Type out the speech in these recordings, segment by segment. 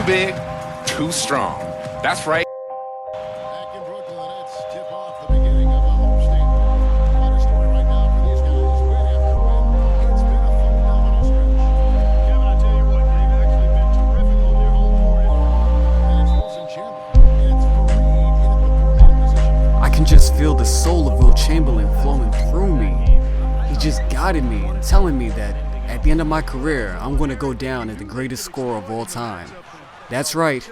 big, too strong. That's right. Back in Brooklyn, the Nets tip off the beginning of a homestand. What a story right now for these guys. Win after win. It's been a phenomenal stretch. Kevin, I tell you what, they've actually been terrific on their home court. And it's Wilt Chamberlain. And it's Fareed in at the four-man position. I can just feel the soul of Wilt Chaimberlin flowing through me. He just guided me and telling me that at the end of my career, I'm going to go down as the greatest scorer of all time. That's right.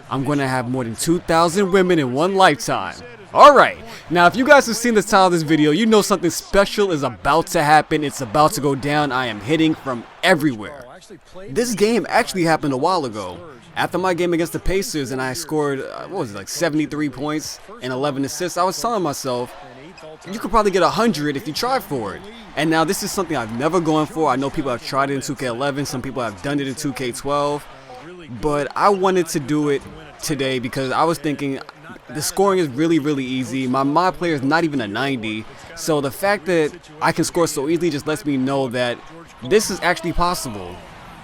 I'm going to have more than 2,000 women in one lifetime. Alright, now if you guys have seen the title of this video, you know something special is about to happen. It's about to go down. I am hitting from everywhere. This game actually happened a while ago. After my game against the Pacers and I scored, what was it, like 73 points and 11 assists, I was telling myself, you could probably get 100 if you try for it. And now this is something I've never gone for. I know people have tried it in 2K11, some people have done it in 2K12, but I wanted to do it today because I was thinking the scoring is really easy. My mod player is not even a 90, so the fact that I can score so easily just lets me know that this is actually possible,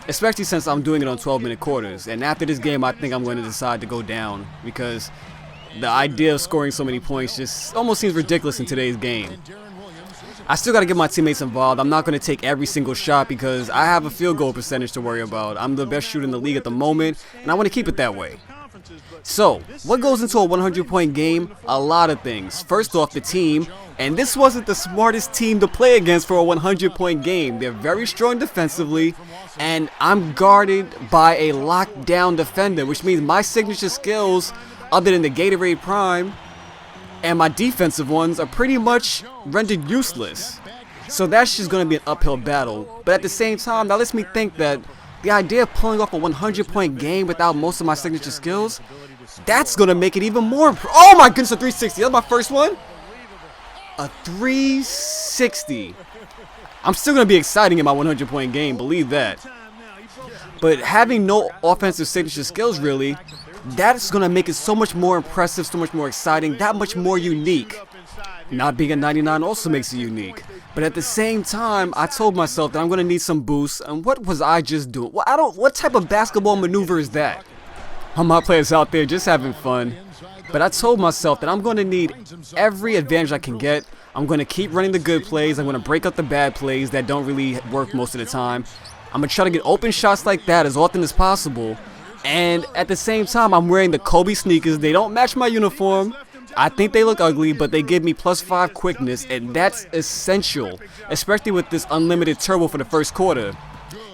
especially since I'm doing it on 12-minute quarters. And after this game, I think I'm going to decide to go down because the idea of scoring so many points just almost seems ridiculous in today's game. I still got to get my teammates involved. I'm not going to take every single shot because I have a field goal percentage to worry about. I'm the best shooter in the league at the moment, and I want to keep it that way. So, what goes into a 100-point game? A lot of things. First off, the team. And this wasn't the smartest team to play against for a 100-point game. They're very strong defensively, and I'm guarded by a lockdown defender, which means my signature skills, other than the Gatorade Prime, and my defensive ones are pretty much rendered useless. So that's just going to be an uphill battle. But at the same time, that lets me think that the idea of pulling off a 100-point game without most of my signature skills, that's going to make it even more oh my goodness, a 360. That's my first one. A 360. I'm still going to be exciting in my 100-point game, believe that. But having no offensive signature skills really, that's going to make it so much more impressive, so much more exciting, that much more unique. Not being a 99 also makes it unique. But at the same time, I told myself that I'm going to need some boosts. And what was I just doing? What type of basketball maneuver is that? All my players out there just having fun. But I told myself that I'm going to need every advantage I can get. I'm going to keep running the good plays. I'm going to break up the bad plays that don't really work most of the time. I'm going to try to get open shots like that as often as possible. And at the same time, I'm wearing the Kobe sneakers. They don't match my uniform. I think they look ugly, but they give me +5 quickness, and that's essential, especially with this unlimited turbo for the first quarter.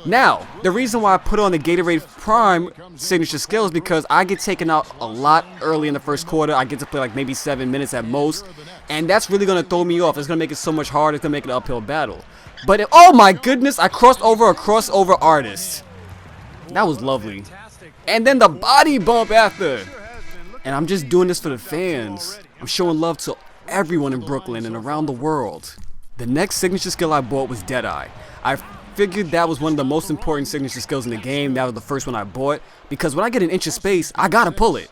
Now, the reason why I put on the Gatorade Prime signature skill is because I get taken out a lot early in the first quarter. I get to play like maybe 7 minutes at most, and that's really going to throw me off. It's going to make it so much harder. It's going to make it an uphill battle. But oh my goodness, I crossed over a crossover artist. That was lovely. And then the body bump after. And I'm just doing this for the fans. I'm showing love to everyone in Brooklyn and around the world. The next signature skill I bought was Deadeye. I figured that was one of the most important signature skills in the game. That was the first one I bought. Because when I get an inch of space, I gotta pull it.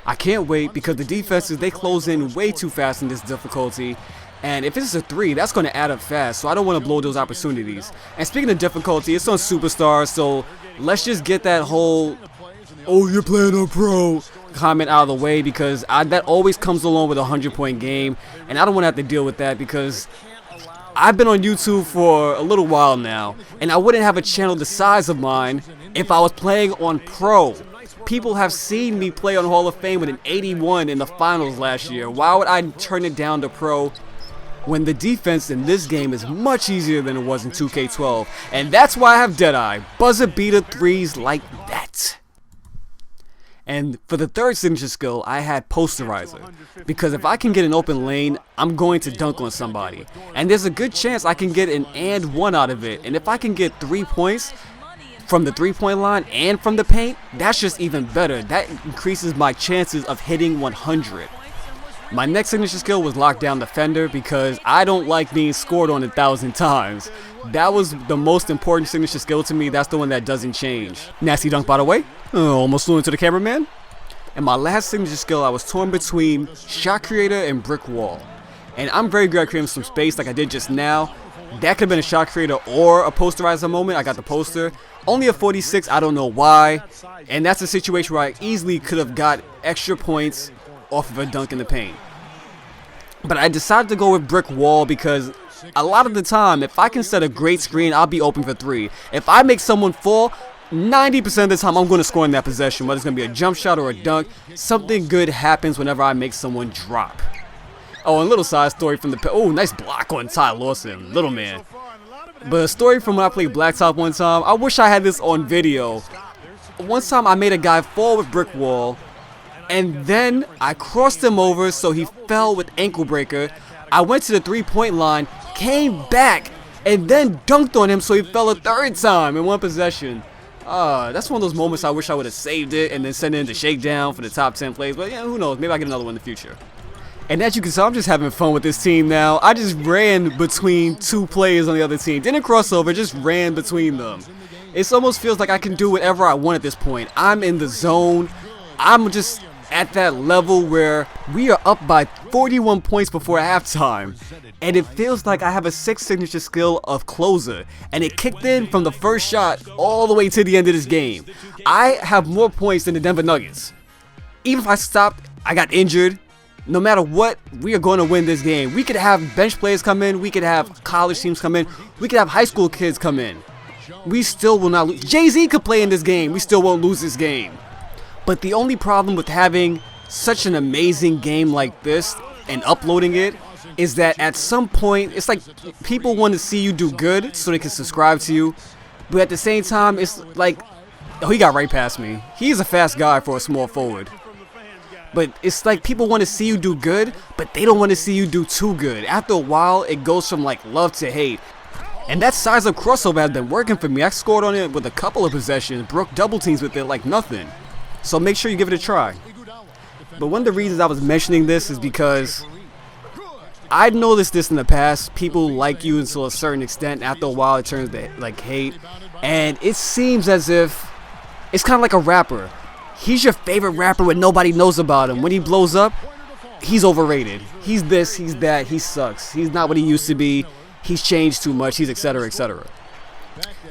I can't wait because the defenses, they close in way too fast in this difficulty. And if it's a 3, that's going to add up fast. So I don't want to blow those opportunities. And speaking of difficulty, it's on Superstar. So let's just get that whole, oh, you're playing on Pro comment out of the way, because that always comes along with a 100-point game. And I don't want to have to deal with that because I've been on YouTube for a little while now. And I wouldn't have a channel the size of mine if I was playing on Pro. People have seen me play on Hall of Fame with an 81 in the finals last year. Why would I turn it down to Pro when the defense in this game is much easier than it was in 2K12? And that's why I have Deadeye. Buzzer beater threes like that. And for the third signature skill, I had Posterizer. Because if I can get an open lane, I'm going to dunk on somebody. And there's a good chance I can get an and one out of it. And if I can get 3 points from the three-point line and from the paint, that's just even better. That increases my chances of hitting 100. My next signature skill was Lockdown Defender because I don't like being scored on 1,000 times. That was the most important signature skill to me. That's the one that doesn't change. Nasty dunk, by the way. Almost flew into the cameraman. And my last signature skill, I was torn between Shot Creator and Brick Wall. And I'm very good at creating some space like I did just now. That could have been a shot creator or a posterizer moment. I got the poster. Only a 46, I don't know why. And that's a situation where I easily could have got extra points off of a dunk in the paint. But I decided to go with brick wall because a lot of the time, if I can set a great screen, I'll be open for 3. If I make someone fall, 90% of the time I'm going to score in that possession, whether it's going to be a jump shot or a dunk. Something good happens whenever I make someone drop. Oh, and a little side story from the... Oh, nice block on Ty Lawson, little man. But a story from when I played Blacktop one time, I wish I had this on video. One time I made a guy fall with brick wall, and then I crossed him over so he fell with ankle breaker. I went to the 3-point line, came back, and then dunked on him so he fell a 3rd time in one possession. That's one of those moments I wish I would have saved it and then sent it into shakedown for the top 10 plays. But yeah, who knows? Maybe I'll get another one in the future. And as you can tell, I'm just having fun with this team now. I just ran between 2 players on the other team. Didn't cross over, just ran between them. It almost feels like I can do whatever I want at this point. I'm in the zone. I'm just at that level where we are up by 41 points before halftime. And it feels like I have a 6 signature skill of closer. And it kicked in from the first shot all the way to the end of this game. I have more points than the Denver Nuggets. Even if I stopped, I got injured. No matter what, we are going to win this game. We could have bench players come in. We could have college teams come in. We could have high school kids come in. We still will not lose. Jay-Z could play in this game. We still won't lose this game. But the only problem with having such an amazing game like this and uploading it is that at some point, it's like people want to see you do good so they can subscribe to you. But at the same time, it's like, oh, he got right past me. He's a fast guy for a small forward. But it's like people want to see you do good, but they don't want to see you do too good. After a while, it goes from like love to hate. And that size up crossover has been working for me. I scored on it with a couple of possessions, broke double teams with it like nothing. So make sure you give it a try. But one of the reasons I was mentioning this is because I've noticed this in the past. People like you until a certain extent. After a while, it turns to like hate. And it seems as if it's kind of like a rapper. He's your favorite rapper when nobody knows about him. When he blows up, he's overrated. He's this, he's that, he sucks. He's not what he used to be. He's changed too much. He's etc. etc.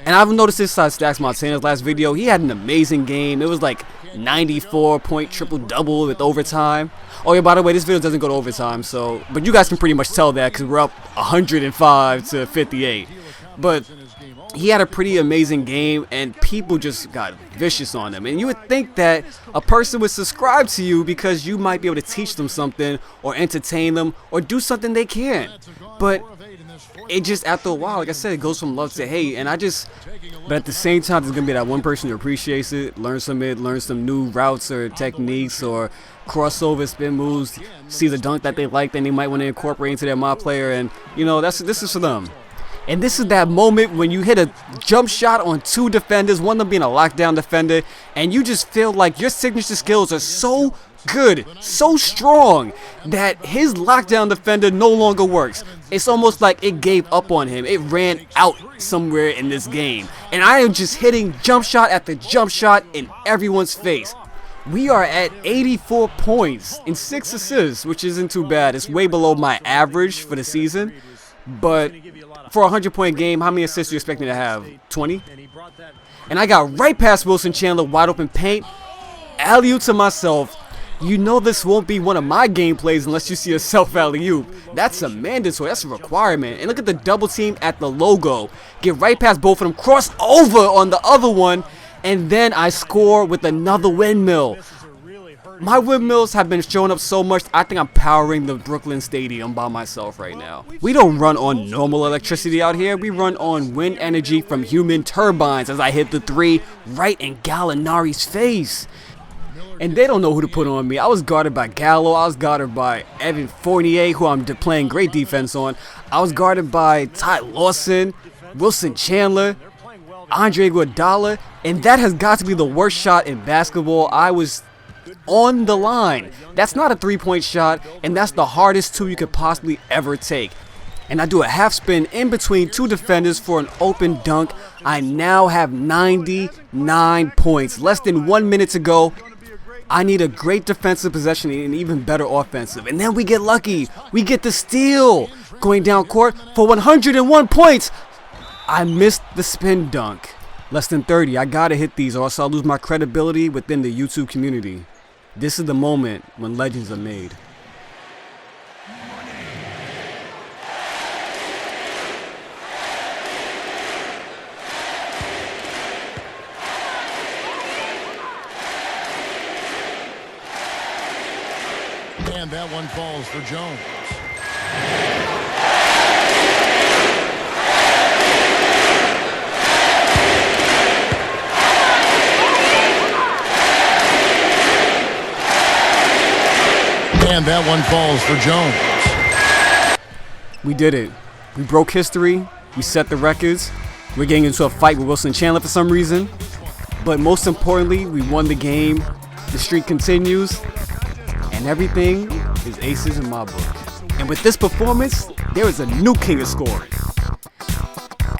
And I've noticed this side Stacks Montana's last video. He had an amazing game. It was like 94-point triple-double with overtime. Oh yeah, by the way, this video doesn't go to overtime, so but you guys can pretty much tell that because we're up 105 to 58. But he had a pretty amazing game, and people just got vicious on him. And you would think that a person would subscribe to you because you might be able to teach them something or entertain them or do something they can. But it just, after a while, like I said, it goes from love to hate. And but at the same time, there's going to be that one person who appreciates it, learns from it, learns some new routes or techniques or crossover spin moves, sees a dunk that they like, then they might want to incorporate into their mod player. And, you know, this is for them. And this is that moment when you hit a jump shot on 2 defenders, one of them being a lockdown defender, and you just feel like your signature skills are so good, so strong, that his lockdown defender no longer works. It's almost like it gave up on him. It ran out somewhere in this game. And I am just hitting jump shot after jump shot in everyone's face. We are at 84 points and 6 assists, which isn't too bad. It's way below my average for the season. But for a 100-point game, how many assists do you expect me to have? 20? And I got right past Wilt Chaimberlin, wide open paint. Alley-oop to myself. You know this won't be one of my gameplays unless you see a self alley-oop. That's a mandatory. That's a requirement. And look at the double team at the logo. Get right past both of them. Cross over on the other one. And then I score with another windmill. My windmills have been showing up so much, I think I'm powering the Brooklyn Stadium by myself right now. We don't run on normal electricity out here. We run on wind energy from human turbines as I hit the 3 right in Gallinari's face. And they don't know who to put on me. I was guarded by Gallo. I was guarded by Evan Fournier, who I'm playing great defense on. I was guarded by Ty Lawson, Wilt Chamberlain, Andre Iguodala. And that has got to be the worst shot in basketball. I was on the line. That's not a 3-point shot, and that's the hardest 2 you could possibly ever take. And I do a half spin in between 2 defenders for an open dunk. I now have 99 points. Less than 1 minute to go. I need a great defensive possession and even better offensive. And then we get lucky. We get the steal. Going down court for 101 points. I missed the spin dunk. Less than 30. I gotta hit these or else I'll lose my credibility within the YouTube community. This is the moment when legends are made. And that one falls for Jones. And that one falls for Jones. We did it. We broke history. We set the records. We're getting into a fight with Wilt Chamberlain for some reason. But most importantly, we won the game. The streak continues. And everything is aces in my book. And with this performance, there is a new king of scoring.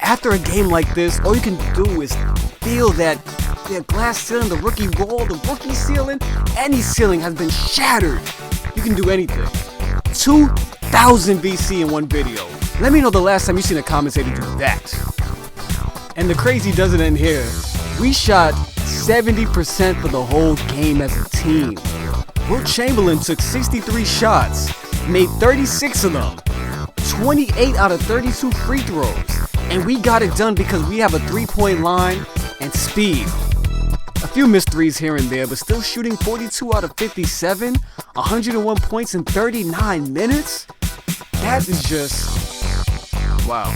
After a game like this, all you can do is feel that the glass ceiling, the rookie wall, the rookie ceiling, any ceiling has been shattered. You can do anything. 2,000 VC in one video. Let me know the last time you seen a commentator do that. And the crazy doesn't end here. We shot 70% for the whole game as a team. Wilt Chamberlain took 63 shots, made 36 of them, 28 out of 32 free throws, and we got it done because we have a three-point line and speed. A few missed threes here and there, but still shooting 42 out of 57, 101 points in 39 minutes? That is just, wow.